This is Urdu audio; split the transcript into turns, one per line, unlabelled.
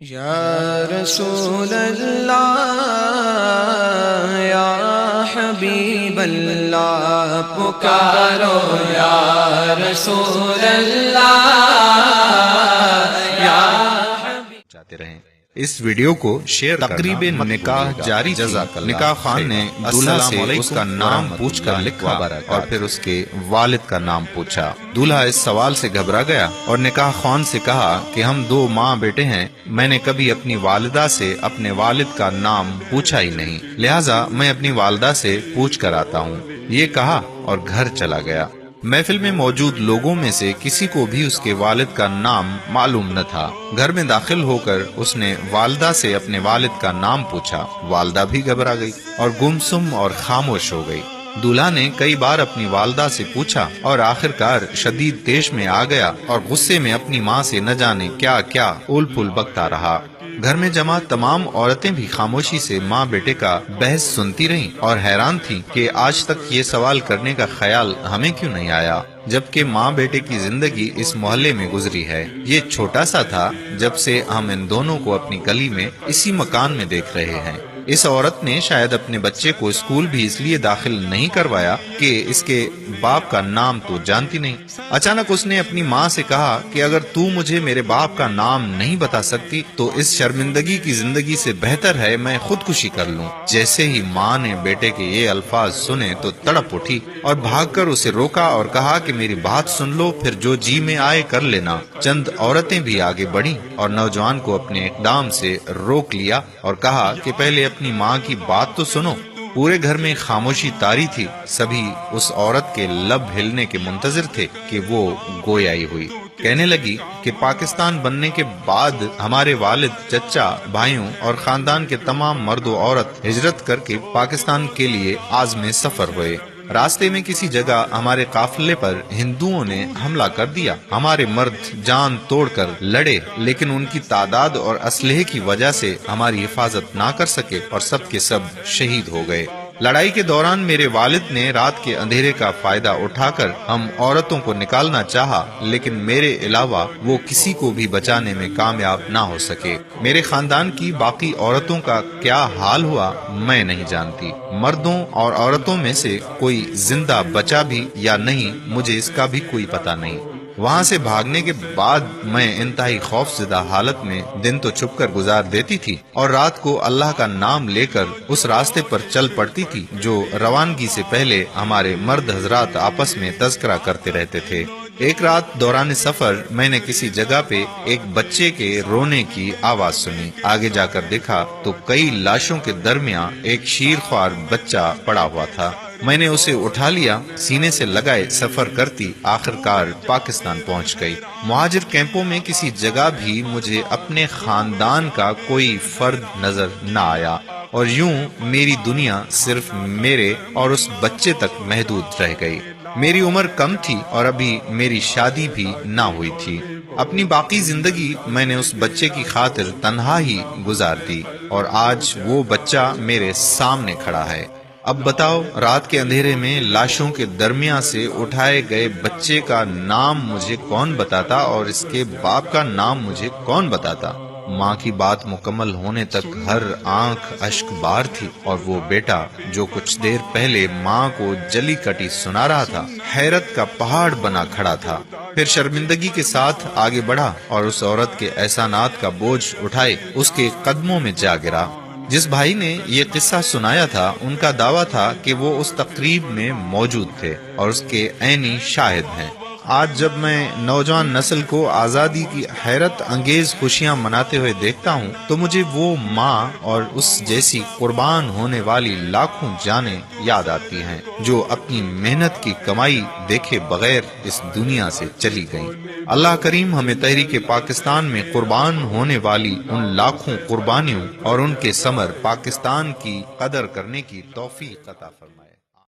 یا رسول اللہ یا حبیب اللہ پکارو یا رسول اللہ یا حبیب
چاہتے رہیں اس ویڈیو کو شیئر تقریب نکاح جاری تھی۔ نکاح خان نے دولہا سے اس کا نام پوچھ کر لکھا اور پھر اس کے والد کا نام پوچھا۔ دولہا اس سوال سے گھبرا گیا اور نکاح خان سے کہا کہ ہم دو ماں بیٹے ہیں، میں نے کبھی اپنی والدہ سے اپنے والد کا نام پوچھا ہی نہیں، لہٰذا میں اپنی والدہ سے پوچھ کر آتا ہوں۔ یہ کہا اور گھر چلا گیا۔ محفل میں موجود لوگوں میں سے کسی کو بھی اس کے والد کا نام معلوم نہ تھا۔ گھر میں داخل ہو کر اس نے والدہ سے اپنے والد کا نام پوچھا۔ والدہ بھی گھبرا گئی اور گمسم اور خاموش ہو گئی۔ دولہا نے کئی بار اپنی والدہ سے پوچھا اور آخرکار شدید طیش میں آ گیا اور غصے میں اپنی ماں سے نہ جانے کیا کیا اول پھول بکتا رہا۔ گھر میں جمع تمام عورتیں بھی خاموشی سے ماں بیٹے کا بحث سنتی رہیں اور حیران تھیں کہ آج تک یہ سوال کرنے کا خیال ہمیں کیوں نہیں آیا، جبکہ ماں بیٹے کی زندگی اس محلے میں گزری ہے۔ یہ چھوٹا سا تھا جب سے ہم ان دونوں کو اپنی گلی میں اسی مکان میں دیکھ رہے ہیں۔ اس عورت نے شاید اپنے بچے کو اسکول بھی اس لیے داخل نہیں کروایا کہ اس کے باپ کا نام تو جانتی نہیں۔ اچانک اس نے اپنی ماں سے کہا کہ اگر تو مجھے میرے باپ کا نام نہیں بتا سکتی تو اس شرمندگی کی زندگی سے بہتر ہے میں خودکشی کر لوں۔ جیسے ہی ماں نے بیٹے کے یہ الفاظ سنے تو تڑپ اٹھی اور بھاگ کر اسے روکا اور کہا کہ میری بات سن لو، پھر جو جی میں آئے کر لینا۔ چند عورتیں بھی آگے بڑھیں اور نوجوان کو اپنے اقدام سے روک لیا اور کہا کہ پہلے اپنی ماں کی بات تو سنو۔ پورے گھر میں خاموشی طاری تھی، سبھی اس عورت کے لب ہلنے کے منتظر تھے کہ وہ گویائی ہوئی۔ کہنے لگی کہ پاکستان بننے کے بعد ہمارے والد، چچا، بھائیوں اور خاندان کے تمام مرد و عورت ہجرت کر کے پاکستان کے لیے عازم سفر ہوئے۔ راستے میں کسی جگہ ہمارے قافلے پر ہندوؤں نے حملہ کر دیا۔ ہمارے مرد جان توڑ کر لڑے، لیکن ان کی تعداد اور اسلحے کی وجہ سے ہماری حفاظت نہ کر سکے اور سب کے سب شہید ہو گئے۔ لڑائی کے دوران میرے والد نے رات کے اندھیرے کا فائدہ اٹھا کر ہم عورتوں کو نکالنا چاہا، لیکن میرے علاوہ وہ کسی کو بھی بچانے میں کامیاب نہ ہو سکے۔ میرے خاندان کی باقی عورتوں کا کیا حال ہوا میں نہیں جانتی۔ مردوں اور عورتوں میں سے کوئی زندہ بچا بھی یا نہیں مجھے اس کا بھی کوئی پتہ نہیں۔ وہاں سے بھاگنے کے بعد میں انتہائی خوف زدہ حالت میں دن تو چھپ کر گزار دیتی تھی اور رات کو اللہ کا نام لے کر اس راستے پر چل پڑتی تھی جو روانگی سے پہلے ہمارے مرد حضرات آپس میں تذکرہ کرتے رہتے تھے۔ ایک رات دوران سفر میں نے کسی جگہ پہ ایک بچے کے رونے کی آواز سنی۔ آگے جا کر دیکھا تو کئی لاشوں کے درمیان ایک شیرخوار بچہ پڑا ہوا تھا۔ میں نے اسے اٹھا لیا، سینے سے لگائے سفر کرتی آخرکار پاکستان پہنچ گئی۔ مہاجر کیمپوں میں کسی جگہ بھی مجھے اپنے خاندان کا کوئی فرد نظر نہ آیا اور یوں میری دنیا صرف میرے اور اس بچے تک محدود رہ گئی۔ میری عمر کم تھی اور ابھی میری شادی بھی نہ ہوئی تھی۔ اپنی باقی زندگی میں نے اس بچے کی خاطر تنہا ہی گزار دی اور آج وہ بچہ میرے سامنے کھڑا ہے۔ اب بتاؤ، رات کے اندھیرے میں لاشوں کے درمیان سے اٹھائے گئے بچے کا نام مجھے کون بتاتا اور اس کے باپ کا نام مجھے کون بتاتا؟ ماں کی بات مکمل ہونے تک ہر آنکھ اشک بار تھی اور وہ بیٹا جو کچھ دیر پہلے ماں کو جلی کٹی سنا رہا تھا حیرت کا پہاڑ بنا کھڑا تھا۔ پھر شرمندگی کے ساتھ آگے بڑھا اور اس عورت کے احسانات کا بوجھ اٹھائے اس کے قدموں میں جا گرا۔ جس بھائی نے یہ قصہ سنایا تھا ان کا دعویٰ تھا کہ وہ اس تقریب میں موجود تھے اور اس کے عینی شاہد ہیں۔ آج جب میں نوجوان نسل کو آزادی کی حیرت انگیز خوشیاں مناتے ہوئے دیکھتا ہوں تو مجھے وہ ماں اور اس جیسی قربان ہونے والی لاکھوں جانیں یاد آتی ہیں جو اپنی محنت کی کمائی دیکھے بغیر اس دنیا سے چلی گئیں۔ اللہ کریم ہمیں تحریک پاکستان میں قربان ہونے والی ان لاکھوں قربانیوں اور ان کے ثمر پاکستان کی قدر کرنے کی توفیق عطا فرمائے۔